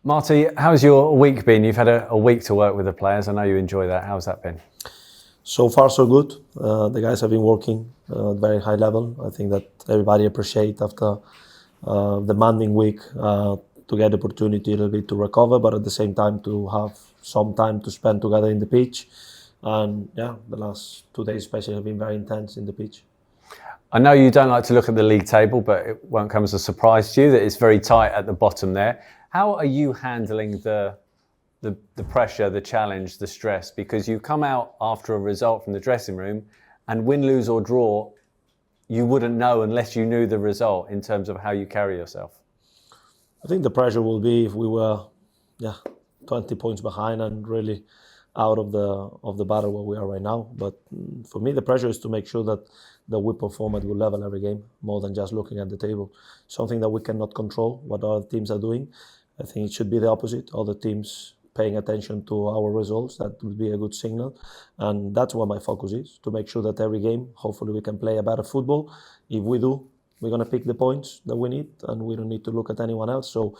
Marty, how's your week been? You've had a week to work with the players. I know you enjoy that. How's that been? So far, so good. The guys have been working at very high level. I think that everybody appreciates after demanding week to get the opportunity a little bit to recover, but at the same time to have some time to spend together in the pitch. And yeah, the last 2 days especially have been very intense in the pitch. I know you don't like to look at the league table, but it won't come as a surprise to you that it's very tight at the bottom there. How are you handling the pressure, the challenge, the stress? Because you come out after a result from the dressing room and win, lose or draw, you wouldn't know unless you knew the result in terms of how you carry yourself. I think the pressure will be if we were 20 points behind and really out of the battle where we are right now. But for me, the pressure is to make sure that we perform at good level every game, more than just looking at the table. Something that we cannot control, what other teams are doing. I think it should be the opposite. Other teams paying attention to our results, that would be a good signal. And that's what my focus is, to make sure that every game, hopefully we can play a better football. If we do, we're going to pick the points that we need and we don't need to look at anyone else. So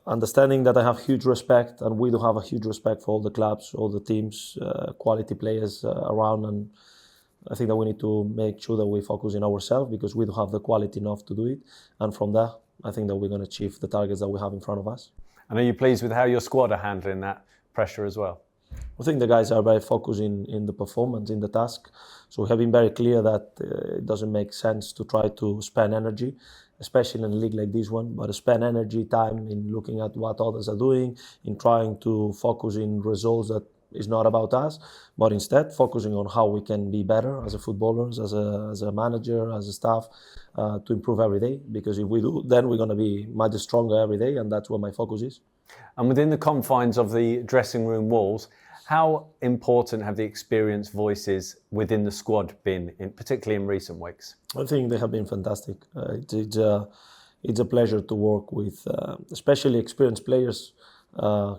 understanding that I have huge respect, and we do have a huge respect for all the clubs, all the teams, quality players around, and I think that we need to make sure that we focus in ourselves because we do have the quality enough to do it. And from there, I think that we're going to achieve the targets that we have in front of us. And are you pleased with how your squad are handling that pressure as well? I think the guys are very focused in the performance, in the task. So we have been very clear that it doesn't make sense to try to spend energy, especially in a league like this one, but spend energy, time in looking at what others are doing, in trying to focus in results that is not about us, but instead focusing on how we can be better as a footballers, as a manager, as a staff, to improve every day. Because if we do, then we're going to be much stronger every day, and that's where my focus is. And within the confines of the dressing room walls, how important have the experienced voices within the squad been, particularly in recent weeks? I think they have been fantastic. It's a pleasure to work with, especially experienced players.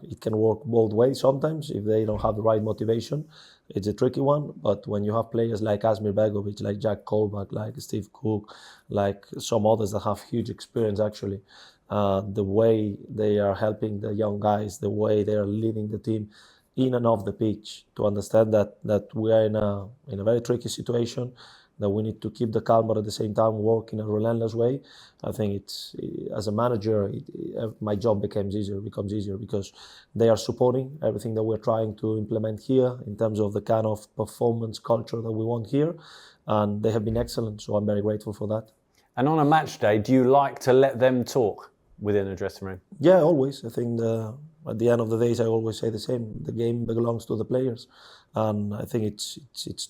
It can work both ways sometimes if they don't have the right motivation. It's a tricky one, but when you have players like Asmir Begovic, like Jack Colback, like Steve Cook, like some others that have huge experience actually, the way they are helping the young guys, the way they are leading the team in and off the pitch, to understand that we are in a very tricky situation, that we need to keep the calm, but at the same time work in a relentless way. I think as a manager, my job becomes easier because they are supporting everything that we're trying to implement here in terms of the kind of performance culture that we want here, and they have been excellent. So I'm very grateful for that. And on a match day, do you like to let them talk within the dressing room? Yeah, always. I think at the end of the days, I always say the same. The game belongs to the players. And I think it's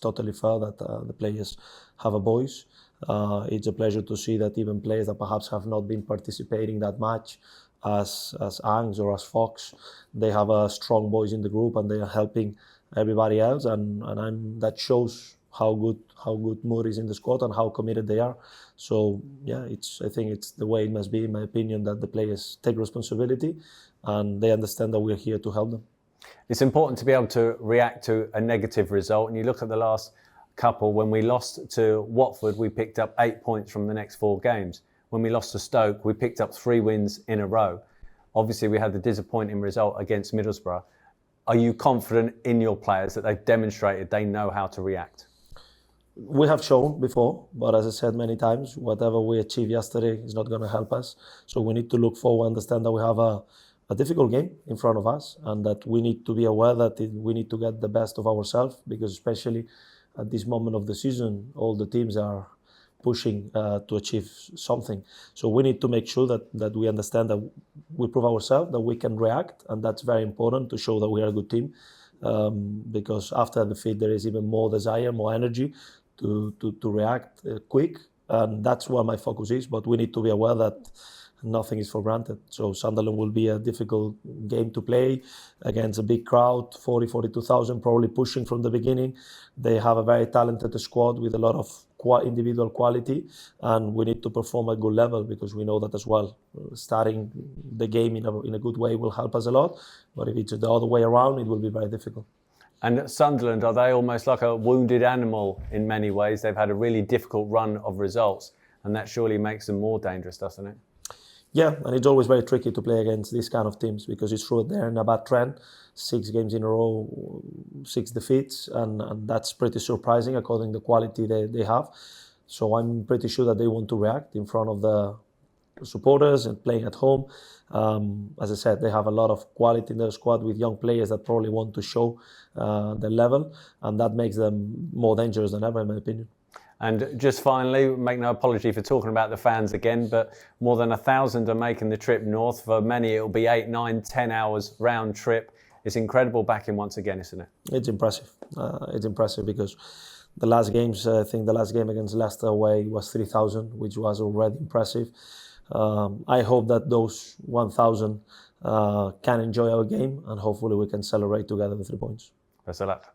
totally fair that the players have a voice. It's a pleasure to see that even players that perhaps have not been participating that much as Angs or as Fox, they have a strong voice in the group and they are helping everybody else. And that shows how good mood is in the squad and how committed they are. So yeah, I think it's the way it must be, in my opinion, that the players take responsibility and they understand that we're here to help them. It's important to be able to react to a negative result. And you look at the last couple, when we lost to Watford, we picked up 8 points from the next 4 games. When we lost to Stoke, we picked up 3 wins in a row. Obviously, we had the disappointing result against Middlesbrough. Are you confident in your players that they've demonstrated they know how to react? We have shown before, but as I said many times, whatever we achieved yesterday is not going to help us. So we need to look forward, understand that we have a difficult game in front of us, and that we need to be aware that we need to get the best of ourselves, because especially at this moment of the season, all the teams are pushing to achieve something. So we need to make sure that we understand that we prove ourselves, that we can react, and that's very important to show that we are a good team, because after the defeat there is even more desire, more energy to react quick, and that's where my focus is. But we need to be aware that nothing is for granted. So Sunderland will be a difficult game to play against a big crowd, 42,000, probably pushing from the beginning. They have a very talented squad with a lot of individual quality, and we need to perform at good level, because we know that as well. Starting the game in a good way will help us a lot, but if it's the other way around, it will be very difficult. And at Sunderland, are they almost like a wounded animal in many ways? They've had a really difficult run of results, and that surely makes them more dangerous, doesn't it? Yeah, and it's always very tricky to play against these kind of teams because it's true they're in a bad trend, 6 games in a row, 6 defeats, and that's pretty surprising according to the quality they have. So I'm pretty sure that they want to react in front of the supporters and playing at home. As I said, they have a lot of quality in their squad with young players that probably want to show their level, and that makes them more dangerous than ever, in my opinion. And just finally, make no apology for talking about the fans again, but more than 1,000 are making the trip north. For many, it'll be 8, 9, 10 hours round trip. It's incredible backing once again, isn't it? It's impressive. It's impressive because the last games, I think the last game against Leicester away was 3,000, which was already impressive. I hope that those 1,000 can enjoy our game, and hopefully we can celebrate together with 3 points. Best of luck.